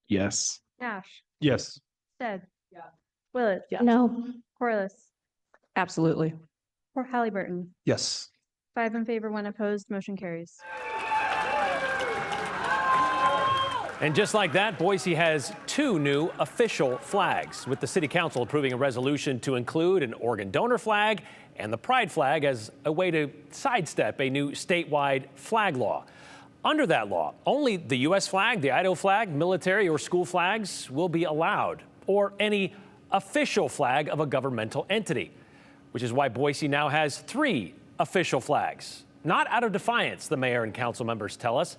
Yes. Nash, Yes. Stead. Yeah. Willett. Yes. No. Corliss. Absolutely. Or Halliburton. Yes. 5 in favor, 1 opposed, motion carries. And just like that, Boise has 2 new official flags, with the city council approving a resolution to include an organ donor flag and the pride flag as a way to sidestep a new statewide flag law. Under that law, only the U.S. flag, the Idaho flag, military or school flags will be allowed, or any official flag of a governmental entity, which is why Boise now has 3 official flags. Not out of defiance, the mayor and council members tell us,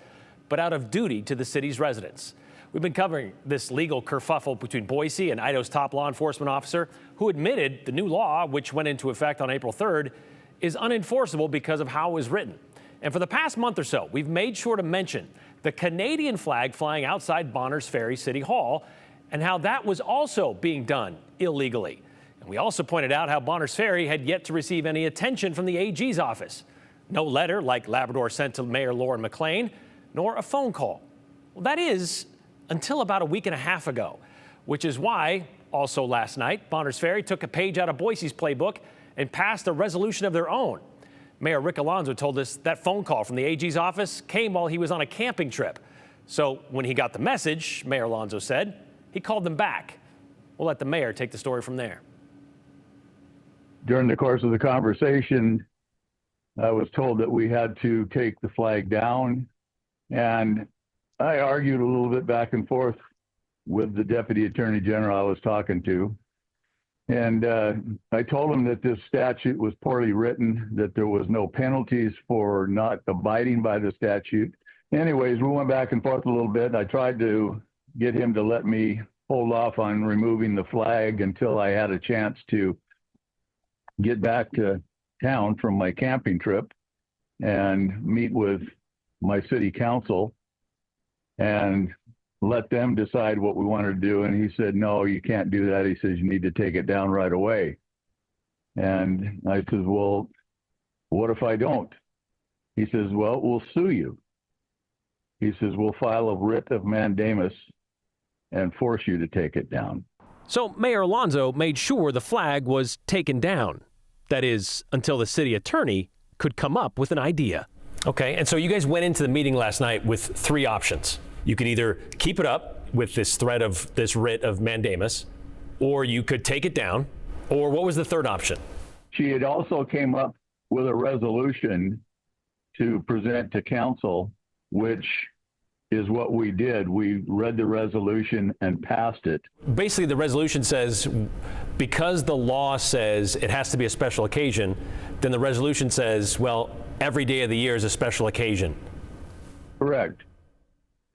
but out of duty to the city's residents. We've been covering this legal kerfuffle between Boise and Idaho's top law enforcement officer, who admitted the new law, which went into effect on April 3rd, is unenforceable because of how it was written. And for the past month or so, we've made sure to mention the Canadian flag flying outside Bonners Ferry City Hall and how that was also being done illegally. And we also pointed out how Bonners Ferry had yet to receive any attention from the AG's office. No letter like Labrador sent to Mayor Lauren McLean, nor a phone call. Well, that is until about a week and a half ago, which is why, also last night, Bonners Ferry took a page out of Boise's playbook and passed a resolution of their own. Mayor Rick Alonzo told us that phone call from the AG's office came while he was on a camping trip. So when he got the message, Mayor Alonzo said, he called them back. We'll let the mayor take the story from there. During the course of the conversation, I was told that we had to take the flag down. And I argued a little bit back and forth with the Deputy Attorney General I was talking to. And I told him that this statute was poorly written, that there was no penalties for not abiding by the statute. Anyways, we went back and forth a little bit. I tried to get him to let me hold off on removing the flag until I had a chance to get back to town from my camping trip and meet with my city council and let them decide what we wanted to do. And he said, no, you can't do that. He says, you need to take it down right away. And I said, well, what if I don't? He says, well, we'll sue you. He says, we'll file a writ of mandamus and force you to take it down. So Mayor Alonzo made sure the flag was taken down. That is, until the city attorney could come up with an idea. Okay, and so you guys went into the meeting last night with 3 options. You could either keep it up with this threat of this writ of mandamus, or you could take it down, or what was the third option? She had also came up with a resolution to present to council, which is what we did. We read the resolution and passed it. Basically, the resolution says, because the law says it has to be a special occasion, then the resolution says, well, every day of the year is a special occasion. Correct.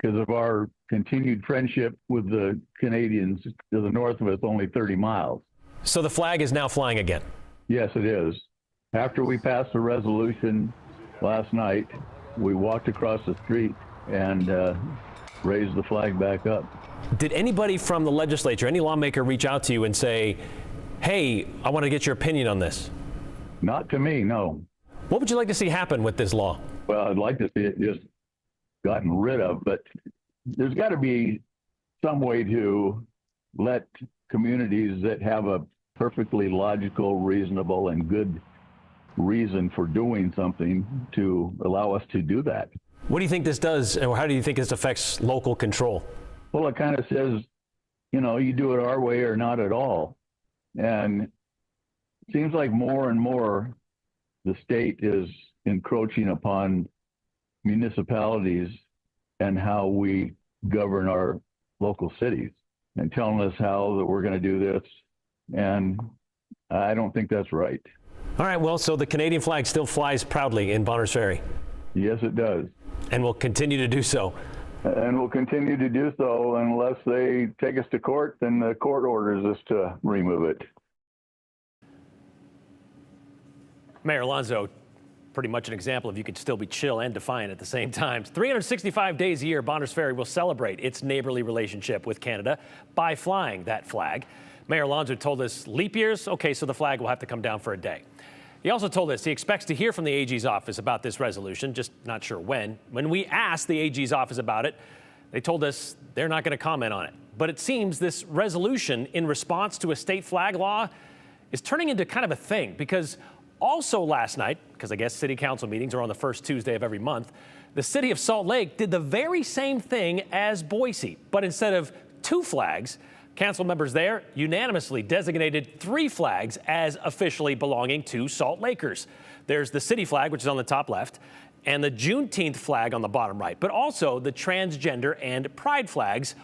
Because of our continued friendship with the Canadians to the north of us, only 30 miles. So the flag is now flying again? Yes, it is. After we passed the resolution last night, we walked across the street and raised the flag back up. Did anybody from the legislature, any lawmaker, reach out to you and say, hey, I want to get your opinion on this? Not to me, no. What would you like to see happen with this law? Well, I'd like to see it just gotten rid of, but there's got to be some way to let communities that have a perfectly logical, reasonable, and good reason for doing something to allow us to do that. What do you think this does, or how do you think this affects local control? Well, it kind of says, you know, you do it our way or not at all. And it seems like more and more the state is encroaching upon municipalities and how we govern our local cities and telling us how that we're going to do this. And I don't think that's right. All right, well, so the Canadian flag still flies proudly in Bonners Ferry. Yes, it does. And will continue to do so. And we'll continue to do so unless they take us to court, then the court orders us to remove it. Mayor Alonzo, pretty much an example of you could still be chill and defiant at the same time. 365 days a year, Bonners Ferry will celebrate its neighborly relationship with Canada by flying that flag. Mayor Alonzo told us leap years, okay, so the flag will have to come down for a day. He also told us he expects to hear from the AG's office about this resolution, just not sure when. When we asked the AG's office about it, They told us they're not going to comment on it. But it seems this resolution in response to a state flag law is turning into kind of a thing, because also last night, because I guess city council meetings are on the first Tuesday of every month, the city of Salt Lake did the very same thing as Boise. But instead of 2 flags, council members there unanimously designated 3 flags as officially belonging to Salt Lakers. There's the city flag, which is on the top left, and the Juneteenth flag on the bottom right, but also the transgender and pride flags,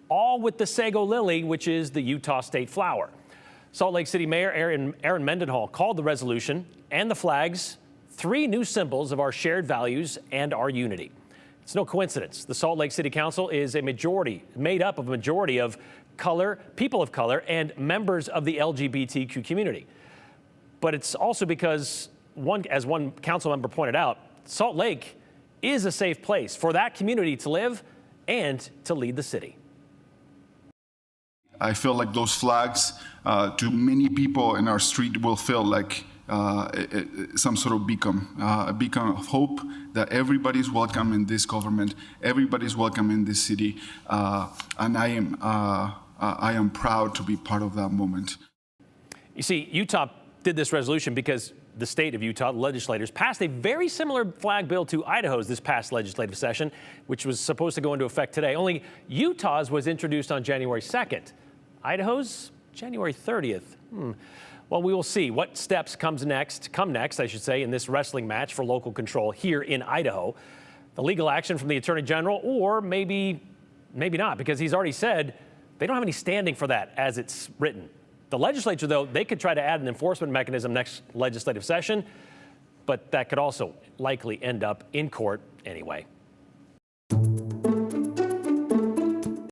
all with the sago lily, which is the Utah state flower. Salt Lake City Mayor Aaron Mendenhall called the resolution and the flags 3 new symbols of our shared values and our unity. It's no coincidence. The Salt Lake City Council is made up of a majority of people of color, and members of the LGBTQ community. But it's also because, as one council member pointed out, Salt Lake is a safe place for that community to live and to lead the city. I feel like those flags, to many people in our street, will feel like some sort of beacon, a beacon of hope that everybody's welcome in this government, everybody's welcome in this city, and I am proud to be part of that moment. You see, Utah did this resolution because the state of Utah legislators passed a very similar flag bill to Idaho's this past legislative session, which was supposed to go into effect today. Only Utah's was introduced on January 2nd. Idaho's January 30th. Well, we will see what steps come next, I should say, in this wrestling match for local control here in Idaho. The legal action from the Attorney General, or maybe not, because he's already said they don't have any standing for that as it's written. The legislature, though, they could try to add an enforcement mechanism next legislative session, but that could also likely end up in court anyway.